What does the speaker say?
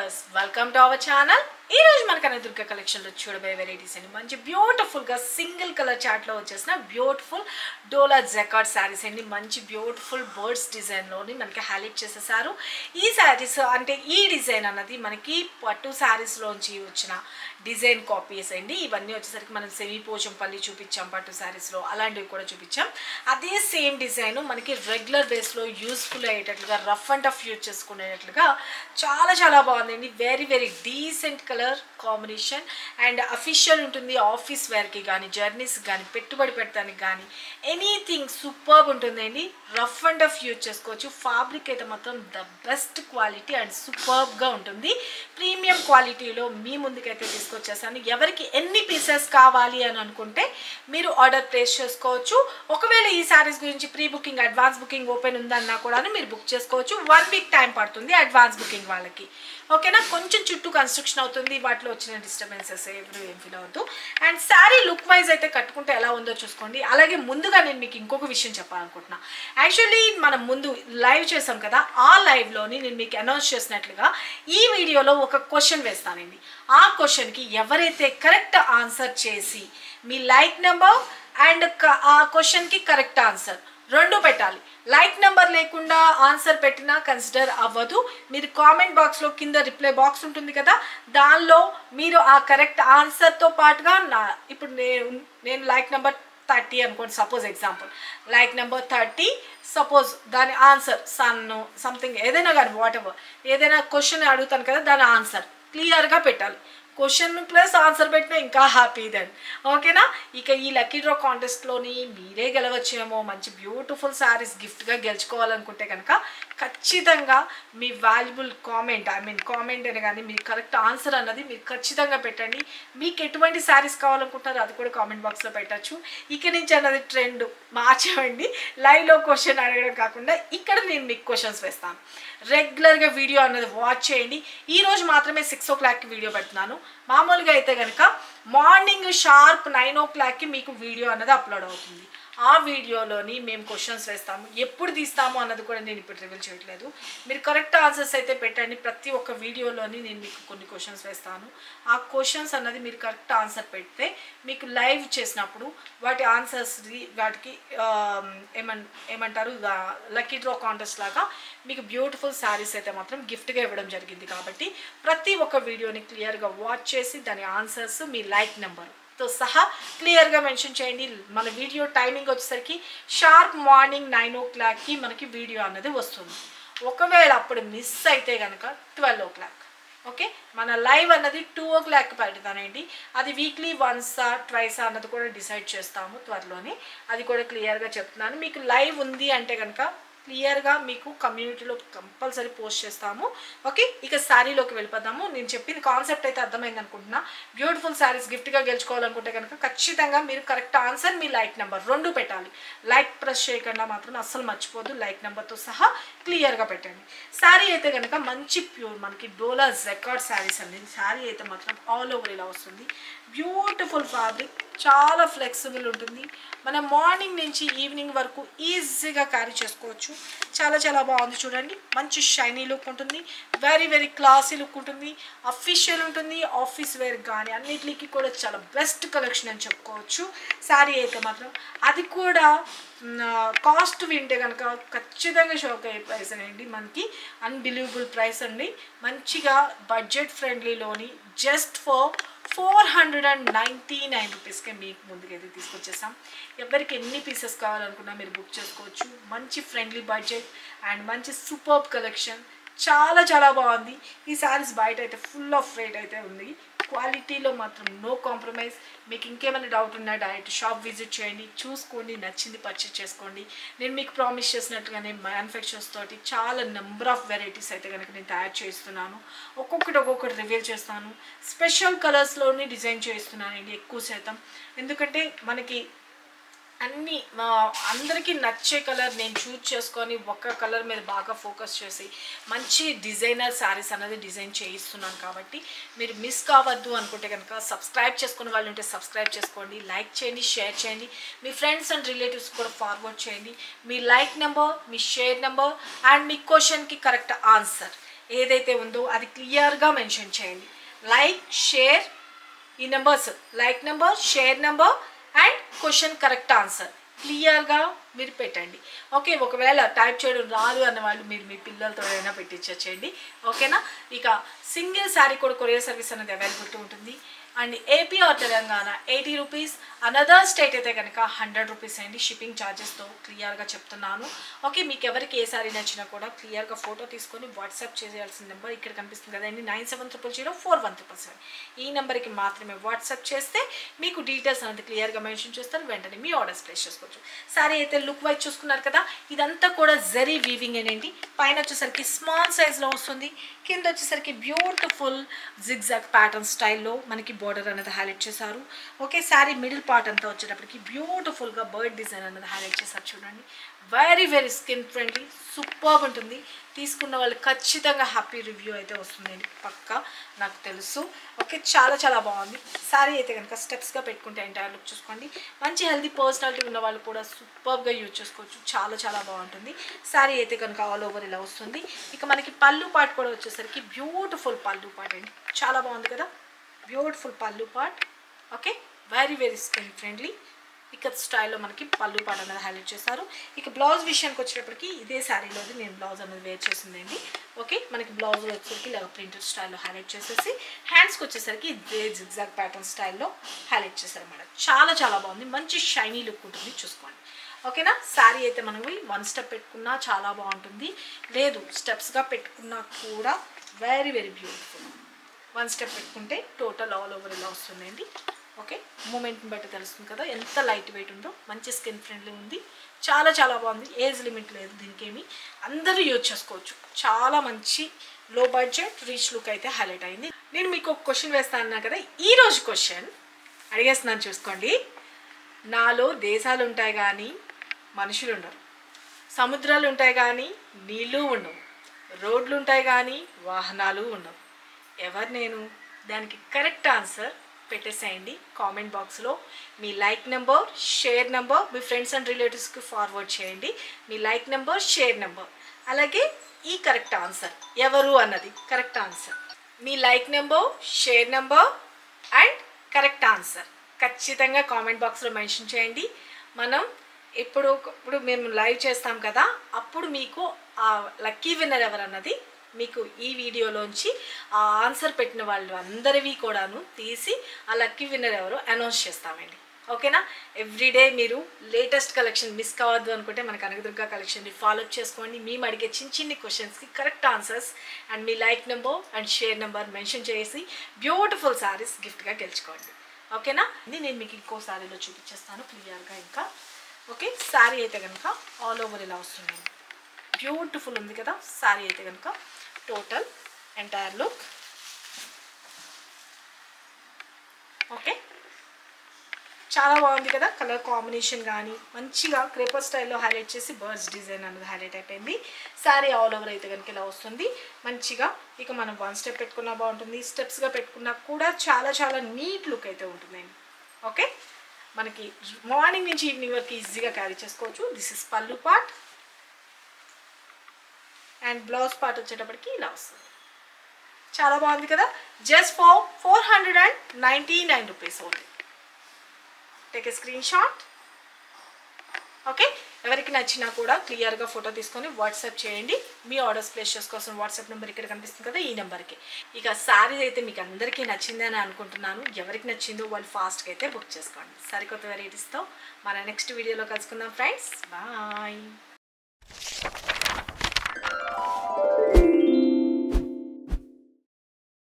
viewers, welcome to our channel. ఈ రోజు మన కనదుర్గ కలెక్షన్ లో చూడబోయే వెరైటీస్ అండి మంచి బ్యూటిఫుల్ గా సింగిల్ కలర్ చార్ట్ లో వచ్చేసిన బ్యూటిఫుల్ డోలా జకార్డ్ సారీస్ అండి మంచి బ్యూటిఫుల్ బర్డ్స్ డిజైన్ లోని మనకి హైలైట్ చేసేసారు. ఈ సారీస్ అంటే ఈ డిజైన్ అన్నది మనకి పట్టు సారీస్ లోంచి వచ్చిన డిజైన్ కాపీస్ అండి. ఇవన్నీ వచ్చేసరికి మనం సెమీ పోచంపల్లి చూపించాం, పట్టు సారీస్ లో అలాంటివి కూడా చూపించాం. అదే సేమ్ డిజైన్ మనకి రెగ్యులర్ బేస్ లో యూస్ఫుల్ అయ్యేటట్లుగా రఫ్ అండ్ టఫ్ యూజ్ చేసుకునేటట్లుగా చాలా చాలా బాగుందండి. Very very decent colour combination and official ఉంటుంది. ఆఫీస్ వేర్కి కానీ జర్నీస్ కానీ పెట్టుబడి పెట్టడానికి కానీ ఎనీథింగ్ సూపర్బ్ ఉంటుందండి. రఫ్ అండ్ టఫ్ యూజ్ చేసుకోవచ్చు. ఫ్యాబ్రిక్ అయితే మాత్రం ద బెస్ట్ క్వాలిటీ అండ్ సూపర్బ్గా ఉంటుంది. ప్రీమియం క్వాలిటీలో మీ ముందుకైతే తీసుకొచ్చేసాను. ఎవరికి ఎన్ని పీసెస్ కావాలి అని అనుకుంటే మీరు ఆర్డర్ ప్లేస్ చేసుకోవచ్చు. ఒకవేళ ఈ శారీస్ గురించి pre booking advance booking open ఉందన్నా కూడా మీరు బుక్ చేసుకోవచ్చు. 1 వీక్ టైం పడుతుంది అడ్వాన్స్ బుకింగ్ వాళ్ళకి. ఓకేనా, కొంచెం చుట్టూ కన్స్ట్రక్షన్ అవుతుంది, వాటిలో వచ్చిన డిస్టర్బెన్సెస్ ఎవరు ఏం ఫీల్ అవుతూ. అండ్ శారీ లుక్ వైజ్ అయితే కట్టుకుంటే ఎలా ఉందో చూసుకోండి. అలాగే ముందుగా నేను మీకు ఇంకొక విషయం చెప్పాలనుకుంటున్నా. యాక్చువల్లీ మనం ముందు లైవ్ చేసాం కదా, ఆ లైవ్లోని నేను మీకు అనౌన్స్ చేసినట్లుగా ఈ వీడియోలో ఒక క్వశ్చన్ వేస్తానండి. ఆ క్వశ్చన్కి ఎవరైతే కరెక్ట్ ఆన్సర్ చేసి మీ లైక్ నెంబర్ అండ్ ఆ క్వశ్చన్కి కరెక్ట్ ఆన్సర్ రెండు పెట్టాలి. లైక్ నెంబర్ లేకుండా ఆన్సర్ పెట్టినా కన్సిడర్ అవ్వదు. మీరు కామెంట్ బాక్స్లో కింద రిప్లై బాక్స్ ఉంటుంది కదా, దానిలో మీరు ఆ కరెక్ట్ ఆన్సర్తో పాటుగా ఇప్పుడు నేను లైక్ నెంబర్ 30 అనుకోండి, suppose example like number 30, suppose దాని ఆన్సర్ సన్ సంథింగ్ ఏదైనా కానీ వాట్ ఎవర్ ఏదైనా క్వశ్చన్ అడుగుతాను కదా, దాని ఆన్సర్ క్లియర్గా పెట్టాలి. క్వశ్చన్ ప్లస్ ఆన్సర్ పెట్టినా ఇంకా హ్యాపీ దెన్. ఓకేనా, ఇక ఈ లక్కీ డ్రా కాంటెస్ట్లోని మీరే గెలవచ్చేమో. మంచి బ్యూటిఫుల్ శారీస్ గిఫ్ట్గా గెలుచుకోవాలనుకుంటే కనుక ఖచ్చితంగా మీ వాల్యుబుల్ కామెంట్ కామెంట్ అని కానీ మీ కరెక్ట్ ఆన్సర్ అన్నది మీరు ఖచ్చితంగా పెట్టండి. మీకు ఎటువంటి శారీస్ కావాలనుకుంటారో అది కూడా కామెంట్ బాక్స్లో పెట్టచ్చు. ఇక నుంచి అన్నది ట్రెండ్ మార్చండి. లైవ్లో క్వశ్చన్ అడగడం కాకుండా ఇక్కడ నేను మీకు క్వశ్చన్స్ వేస్తాను. రెగ్యులర్గా వీడియో అన్నది వాచ్ చేయండి. ఈరోజు మాత్రమే 6 o'clockకి వీడియో పెడుతున్నాను. మామూలుగా అయితే కనుక మార్నింగ్ షార్ప్ 9 o'clockకి మీకు వీడియో అన్నది అప్లోడ్ అవుతుంది. ఆ వీడియోలోని మేము క్వశ్చన్స్ వేస్తాము. ఎప్పుడు తీస్తాము అన్నది కూడా నేను ఇప్పుడు రివీల్ చేయట్లేదు. మీరు కరెక్ట్ ఆన్సర్స్ అయితే పెట్టండి. ప్రతి ఒక్క వీడియోలోని నేను మీకు కొన్ని క్వశ్చన్స్ వేస్తాను. ఆ క్వశ్చన్స్ అన్నది మీరు కరెక్ట్ ఆన్సర్ పెడితే మీకు లైవ్ చేసినప్పుడు వాటి ఆన్సర్స్ వాటికి ఏమంటారు లక్కీ డ్రా కాంటెస్ట్ లాగా మీకు బ్యూటిఫుల్ శారీస్ అయితే మాత్రం గిఫ్ట్గా ఇవ్వడం జరిగింది. కాబట్టి ప్రతి ఒక్క వీడియోని క్లియర్గా వాచ్ చేసి దాని ఆన్సర్స్ మీ లైక్ నెంబర్తో సహా క్లియర్గా మెన్షన్ చేయండి. మన వీడియో టైమింగ్ వచ్చేసరికి షార్ప్ మార్నింగ్ 9 o'clockకి మనకి వీడియో అన్నది వస్తుంది. ఒకవేళ అప్పుడు మిస్ అయితే కనుక 12 o'clock. ఓకే, మన లైవ్ అన్నది 2 o'clock పెడతానండి. అది వీక్లీ వన్సా ట్వైసా అన్నది కూడా డిసైడ్ చేస్తాము త్వరలోనే. అది కూడా క్లియర్గా చెప్తున్నాను. మీకు లైవ్ ఉంది అంటే కనుక క్లియర్గా మీకు కమ్యూనిటీలో కంపల్సరీ పోస్ట్ చేస్తాము. ఓకే, ఇక శారీలోకి వెళ్ళిపోదాము. నేను చెప్పిన కాన్సెప్ట్ అయితే అర్థమైంది అనుకుంటున్నా. బ్యూటిఫుల్ శారీస్ గిఫ్ట్గా గెలుచుకోవాలనుకుంటే కనుక ఖచ్చితంగా మీరు కరెక్ట్ ఆన్సర్ మీ లైక్ నెంబర్ రెండు పెట్టాలి. లైక్ ప్రెస్ చేయకుండా మాత్రం అస్సలు మర్చిపోదు. లైక్ నెంబర్తో సహా క్లియర్గా పెట్టండి. శారీ అయితే కనుక మంచి ప్యూర్ మనకి డోలా జకార్డ్ శారీస్ అండి. శారీ అయితే మాత్రం ఆల్ ఓవర్ ఇలా వస్తుంది. బ్యూటిఫుల్ ఫ్యాబ్రిక్, చాలా ఫ్లెక్సిబుల్ ఉంటుంది. మనం మార్నింగ్ నుంచి ఈవినింగ్ వరకు ఈజీగా క్యారీ చేసుకోవచ్చు. చాలా చాలా బాగుంది చూడండి. మంచి షైనీ లుక్ ఉంటుంది. వెరీ వెరీ క్లాసీ లుక్ ఉంటుంది. అఫీషియల్ ఉంటుంది. ఆఫీస్ వేర్ కానీ అన్నిటికీ కూడా చాలా బెస్ట్ కలెక్షన్ అని చెప్పుకోవచ్చు. శారీ అయితే మాత్రం అది కూడా కాస్ట్ వింటే కనుక ఖచ్చితంగా షాక్ అయ్యే ప్రైస్ అండి. మనకి అన్బిలీవబుల్ ప్రైస్ అండి. మంచిగా బడ్జెట్ ఫ్రెండ్లీలోని జస్ట్ ఫర్ 499 రూపీస్కే మీకు ముందుకైతే తీసుకొచ్చేసాం. ఎవరికి ఎన్ని పీసెస్ కావాలనుకున్నా మీరు బుక్ చేసుకోవచ్చు. మంచి ఫ్రెండ్లీ బడ్జెట్ అండ్ మంచి సూపర్బ్ కలెక్షన్. చాలా చాలా బాగుంది. ఈ శారీస్ బయట అయితే ఫుల్ ఆఫ్ రేట్ అయితే ఉంది. క్వాలిటీలో మాత్రం నో కాంప్రమైజ్. మీకు ఇంకేమైనా డౌట్ ఉన్నా డైరెక్ట్ షాప్ విజిట్ చేయండి, చూసుకోండి, నచ్చింది పర్చేస్ చేసుకోండి. నేను మీకు ప్రామిస్ చేసినట్టుగానే మ్యానుఫ్యాక్చర్స్ తోటి చాలా నెంబర్ ఆఫ్ వెరైటీస్ అయితే కనుక నేను తయారు చేస్తున్నాను. ఒక్కొక్కటి రివీల్ చేస్తాను. స్పెషల్ కలర్స్లోని డిజైన్ చేస్తున్నానండి ఎక్కువ శాతం. ఎందుకంటే మనకి అన్నీ అందరికీ నచ్చే కలర్ నేను చూజ్ చేసుకొని ఒక్క కలర్ మీద బాగా ఫోకస్ చేసి మంచి డిజైనర్ శారీస్ అనేది డిజైన్ చేయిస్తున్నాను. కాబట్టి మీరు మిస్ కావద్దు అనుకుంటే కనుక సబ్స్క్రైబ్ చేసుకునే వాళ్ళు ఉంటే సబ్స్క్రైబ్ చేసుకోండి, లైక్ చేయండి, షేర్ చేయండి, మీ ఫ్రెండ్స్ అండ్ రిలేటివ్స్ కూడా ఫార్వర్డ్ చేయండి. మీ లైక్ నెంబర్, మీ షేర్ నెంబర్ అండ్ మీ క్వశ్చన్కి కరెక్ట్ ఆన్సర్ ఏదైతే ఉందో అది క్లియర్గా మెన్షన్ చేయండి. లైక్, షేర్, ఈ numbers, like number, share number and question correct answer క్లియర్గా మీరు పెట్టండి. ఓకే, ఒకవేళ టైప్ చేయడం రాదు అన్న వాళ్ళు మీరు మీ పిల్లలతో అయినా పెట్టించండి. ఓకేనా. ఇక సింగిల్ శారీ కూడా కొరియర్ సర్వీస్ అనేది అవైలబిలిటీ ఉంటుంది. And AP or Telangana 80 rupees, another state అయితే కనుక 100 రూపీస్ అండి షిప్పింగ్ ఛార్జెస్తో క్లియర్గా చెప్తున్నాను. ఓకే, మీకు ఎవరికి ఏ సారీ నచ్చినా కూడా క్లియర్గా ఫోటో తీసుకొని వాట్సాప్ చేయాల్సిన నెంబర్ ఇక్కడ కనిపిస్తుంది కదండి, 9700041777. ఈ నెంబర్కి మాత్రమే వాట్సాప్ చేస్తే మీకు డీటెయిల్స్ అనేది క్లియర్గా మెన్షన్ చేస్తారు. వెంటనే మీ ఆర్డర్స్ ప్లేస్ చేసుకోవచ్చు. సారీ అయితే లుక్ వైజ్ చూసుకున్నారు కదా, ఇదంతా కూడా జరీ వీవింగ్ అనేంటి. పైన వచ్చేసరికి స్మాల్ సైజ్లో వస్తుంది, కింద వచ్చేసరికి బ్యూటిఫుల్ జిగ్జాగ్ ప్యాటర్న్ స్టైల్లో మనకి బోర్డర్ అనేది హైలైట్ చేశారు. ఓకే, శారీ మిడిల్ పార్ట్ అంతా వచ్చేటప్పటికి బ్యూటిఫుల్గా బర్డ్ డిజైన్ అనేది హైలైట్ చేశారు. చూడండి, very very skin friendly, super ఉంటుంది. తీసుకున్న వాళ్ళు ఖచ్చితంగా హ్యాపీ రివ్యూ అయితే వస్తుందండి, పక్కా నాకు తెలుసు. ఓకే, చాలా చాలా బాగుంది. శారీ అయితే కనుక స్టెప్స్గా పెట్టుకుంటే ఎంటైర్ లుక్ చూసుకోండి. మంచి హెల్దీ పర్సనాలిటీ ఉన్న వాళ్ళు కూడా సూపర్గా యూజ్ చేసుకోవచ్చు. చాలా చాలా బాగుంటుంది. శారీ అయితే కనుక ఆల్ ఓవర్ ఇలా వస్తుంది. ఇక మనకి పళ్ళు పార్ట్ కూడా వచ్చేసరికి బ్యూటిఫుల్ పళ్ళు పార్ట్ అండి, చాలా బాగుంది కదా, బ్యూటిఫుల్ పళ్ళు part. Okay, very very skin friendly ikat స్టైల్లో మనకి పళ్ళు పార్ట్ అనేది హైలైట్ చేశారు. ఇక బ్లౌజ్ విషయానికి వచ్చేటప్పటికి ఇదే శారీలోది నేను బ్లౌజ్ అనేది వేర్ చేసిందండి. ఓకే, మనకి బ్లౌజ్ వచ్చేసరికి ఇలా ప్రింటెడ్ స్టైల్లో హైలైట్ చేసేసి హ్యాండ్స్కి వచ్చేసరికి ఇదే జిగ్జాగ్ ప్యాటర్న్ స్టైల్లో హైలైట్ చేశారు అన్నమాట. చాలా చాలా బాగుంది, మంచి షైనీ లుక్ ఉంటుంది, చూసుకోండి. ఓకేనా. శారీ అయితే మనకి 1 స్టెప్ పెట్టుకున్నా చాలా బాగుంటుంది, లేదు స్టెప్స్గా పెట్టుకున్నా కూడా వెరీ వెరీ బ్యూటిఫుల్. 1 స్టెప్ పెట్టుకుంటే టోటల్ ఆల్ ఓవర్ ఇలా వస్తుందండి. ఓకే, మూమెంట్ని బట్టి తెలుస్తుంది కదా ఎంత లైట్ వెయిట్ ఉందో, మంచి స్కిన్ ఫ్రెండ్లీ ఉంది, చాలా చాలా బాగుంది. ఏజ్ లిమిట్ లేదు దీనికేమి, అందరూ యూజ్ చేసుకోవచ్చు. చాలా మంచి లో బడ్జెట్ రీచ్ లుక్ అయితే హైలైట్ అయింది. నేను మీకు ఒక క్వశ్చన్ వేస్తాను అన్నా కదా, ఈరోజు క్వశ్చన్ అడిగేస్తున్నాను చూసుకోండి. నాలో దేశాలు ఉంటాయి కానీ మనుషులు ఉండరు, సముద్రాలు ఉంటాయి కానీ నీళ్ళు ఉండవు, రోడ్లు ఉంటాయి కానీ వాహనాలు ఉండవు. ఎవరు నేను? దానికి కరెక్ట్ ఆన్సర్ పెట్టేసేయండి కామెంట్ బాక్స్లో. మీ లైక్ నెంబర్, షేర్ నెంబర్ మీ ఫ్రెండ్స్ అండ్ రిలేటివ్స్కి ఫార్వర్డ్ చేయండి. మీ లైక్ నెంబర్, షేర్ నెంబర్, అలాగే ఈ కరెక్ట్ ఆన్సర్ ఎవరు అన్నది కరెక్ట్ ఆన్సర్. మీ like number, share number and correct answer ఖచ్చితంగా కామెంట్ బాక్స్లో మెన్షన్ చేయండి. మనం ఇప్పుడు మేము లైవ్ చేస్తాం కదా, అప్పుడు మీకు ఆ లక్కీ విన్నర్ ఎవరన్నది మీకు ఈ వీడియోలోంచి ఆ ఆన్సర్ పెట్టిన వాళ్ళు అందరివి కూడాను తీసి ఆ లక్కీ విన్నర్ ఎవరో అనౌన్స్ చేస్తామండి. ఓకేనా. ఎవ్రీడే మీరు లేటెస్ట్ కలెక్షన్ మిస్ కావద్దు అనుకుంటే మన కనకదుర్గ కలెక్షన్ని ఫాలోఅప్ చేసుకోండి. మేము అడిగే చిన్న చిన్ని క్వశ్చన్స్కి correct answers and me like number and share number mention చేసి బ్యూటిఫుల్ శారీస్ గిఫ్ట్గా గెలుచుకోండి. ఓకేనా. నేను మీకు ఇంకో శారీలో చూపించేస్తాను క్లియర్గా ఇంకా. ఓకే, శారీ అయితే కనుక ఆల్ ఓవర్ ఇలా వస్తుంది, బ్యూటిఫుల్ ఉంది కదా శారీ అయితే కనుక టోటల్ ఎంటైర్ లుక్. ఓకే, చాలా బాగుంది కదా, కలర్ కాంబినేషన్ కానీ మంచిగా క్రేపర్ స్టైల్లో హైలైట్ చేసి బర్డ్స్ డిజైన్ అనేది హైలైట్ అయిపోయింది. శారీ ఆల్ ఓవర్ అయితే కనుక ఇలా వస్తుంది మంచిగా. ఇక మనం 1 స్టెప్ పెట్టుకున్నా బాగుంటుంది, స్టెప్స్గా పెట్టుకున్నా కూడా చాలా చాలా నీట్ లుక్ అయితే ఉంటుందండి. ఓకే, మనకి మార్నింగ్ నుంచి ఈవినింగ్ వరకు ఈజీగా క్యారీ చేసుకోవచ్చు. దిస్ ఇస్ పళ్ళు పార్ట్ అండ్ బ్లౌజ్ పార్ట్ వచ్చేటప్పటికి ఇలా వస్తుంది. చాలా బాగుంది కదా, just for 499 rupees only. Take a screen shot. Okay, ఎవరికి నచ్చినా కూడా క్లియర్గా ఫోటో తీసుకొని వాట్సాప్ చేయండి. మీ ఆర్డర్స్ ప్లేస్ చేసుకోవాల్సిన వాట్సాప్ నెంబర్ ఇక్కడ కనిపిస్తుంది కదా, ఈ నెంబర్కి. ఇక శారీ అయితే మీకు అందరికీ నచ్చిందని అనుకుంటున్నాను. ఎవరికి నచ్చిందో వాళ్ళు ఫాస్ట్గా అయితే బుక్ చేసుకోండి. సరికొత్త వెరైటీస్తో మన నెక్స్ట్ వీడియోలో కలుసుకుందాం ఫ్రెండ్స్. బాయ్.